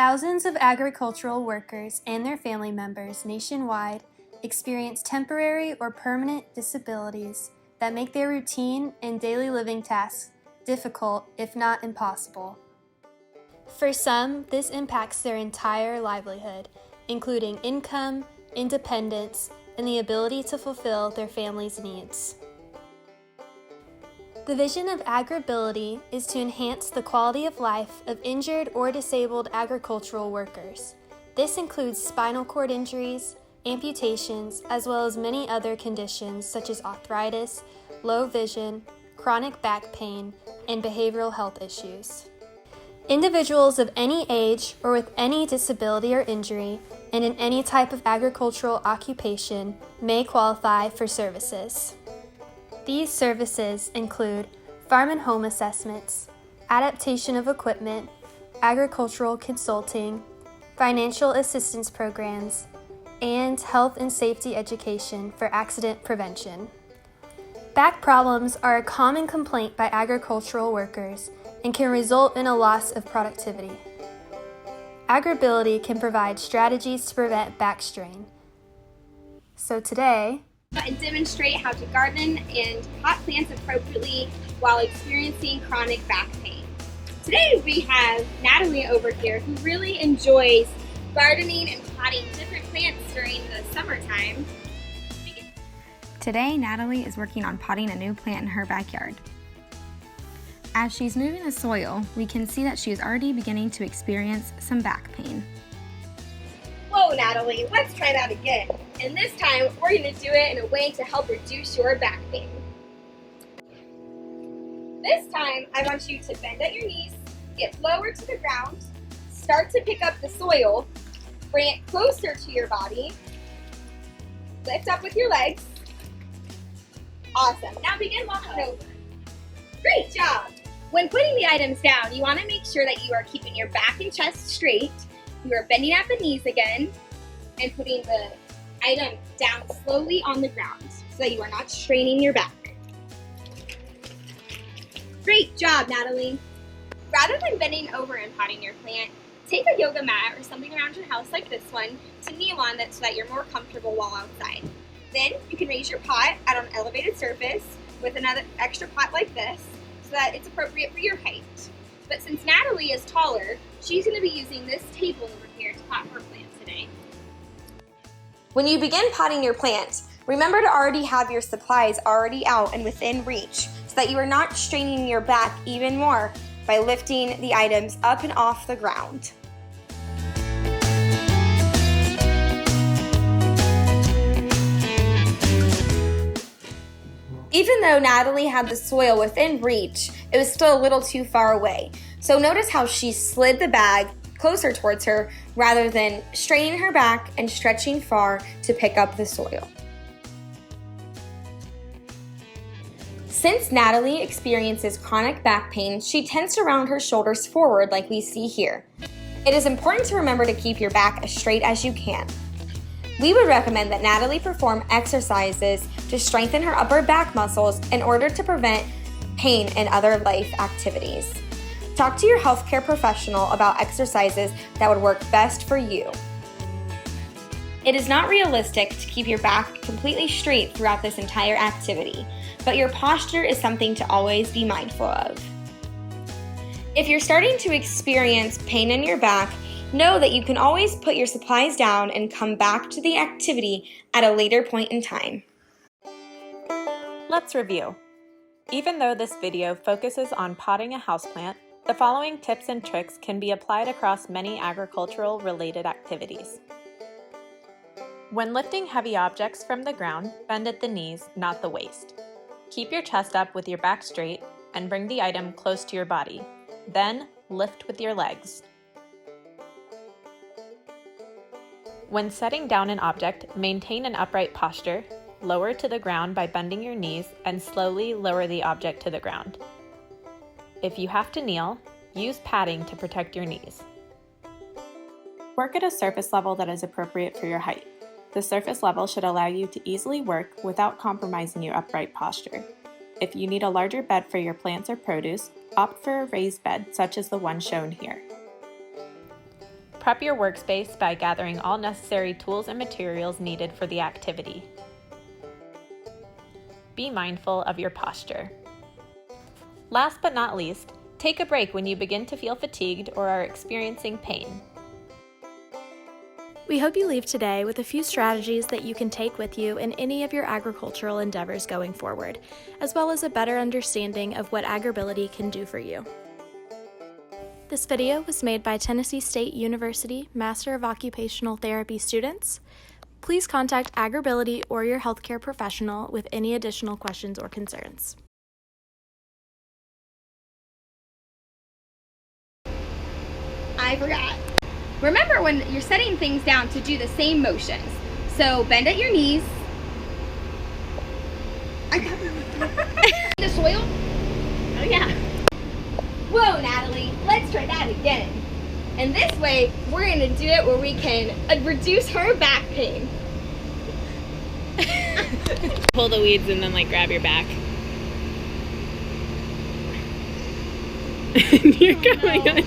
Thousands of agricultural workers and their family members nationwide experience temporary or permanent disabilities that make their routine and daily living tasks difficult, if not impossible. For some, this impacts their entire livelihood, including income, independence, and the ability to fulfill their family's needs. The vision of AgrAbility is to enhance the quality of life of injured or disabled agricultural workers. This includes spinal cord injuries, amputations, as well as many other conditions such as arthritis, low vision, chronic back pain, and behavioral health issues. Individuals of any age or with any disability or injury and in any type of agricultural occupation may qualify for services. These services include farm and home assessments, adaptation of equipment, agricultural consulting, financial assistance programs, and health and safety education for accident prevention. Back problems are a common complaint by agricultural workers and can result in a loss of productivity. AgrAbility can provide strategies to prevent back strain. So today, and demonstrate how to garden and pot plants appropriately while experiencing chronic back pain. Today we have Natalie over here who really enjoys gardening and potting different plants during the summertime. Today Natalie is working on potting a new plant in her backyard. As she's moving the soil, we can see that she is already beginning to experience some back pain. Whoa, Natalie, let's try that again. And this time, we're going to do it in a way to help reduce your back pain. This time, I want you to bend at your knees, get lower to the ground, start to pick up the soil, bring it closer to your body, lift up with your legs. Awesome. Now begin walking over. Great job. When putting the items down, you want to make sure that you are keeping your back and chest straight. You are bending at the knees again and putting the item down slowly on the ground so that you are not straining your back. Great job, Natalie. Rather than bending over and potting your plant, take a yoga mat or something around your house like this one to kneel on that so that you're more comfortable while outside. Then you can raise your pot at an elevated surface with another extra pot like this so that it's appropriate for your height. But since Natalie is taller, she's going to be using this table over here to pot her plant today. When you begin potting your plant, remember to already have your supplies already out and within reach so that you are not straining your back even more by lifting the items up and off the ground. Even though Natalie had the soil within reach, it was still a little too far away. So notice how she slid the bag closer towards her rather than straining her back and stretching far to pick up the soil. Since Natalie experiences chronic back pain, she tends to round her shoulders forward like we see here. It is important to remember to keep your back as straight as you can. We would recommend that Natalie perform exercises to strengthen her upper back muscles in order to prevent pain in other life activities. Talk to your healthcare professional about exercises that would work best for you. It is not realistic to keep your back completely straight throughout this entire activity, but your posture is something to always be mindful of. If you're starting to experience pain in your back, know that you can always put your supplies down and come back to the activity at a later point in time. Let's review. Even though this video focuses on potting a houseplant, the following tips and tricks can be applied across many agricultural-related activities. When lifting heavy objects from the ground, bend at the knees, not the waist. Keep your chest up with your back straight and bring the item close to your body. Then, lift with your legs. When setting down an object, maintain an upright posture, lower to the ground by bending your knees, and slowly lower the object to the ground. If you have to kneel, use padding to protect your knees. Work at a surface level that is appropriate for your height. The surface level should allow you to easily work without compromising your upright posture. If you need a larger bed for your plants or produce, opt for a raised bed such as the one shown here. Prep your workspace by gathering all necessary tools and materials needed for the activity. Be mindful of your posture. Last but not least, take a break when you begin to feel fatigued or are experiencing pain. We hope you leave today with a few strategies that you can take with you in any of your agricultural endeavors going forward, as well as a better understanding of what AgrAbility can do for you. This video was made by Tennessee State University Master of Occupational Therapy students. Please contact AgrAbility or your healthcare professional with any additional questions or concerns. I forgot. Remember when you're setting things down to do the same motions. So bend at your knees. The soil? Oh yeah. Whoa, Natalie, let's try that again. And this way, we're gonna do it where we can reduce her back pain. Pull the weeds and then grab your back. You're going on.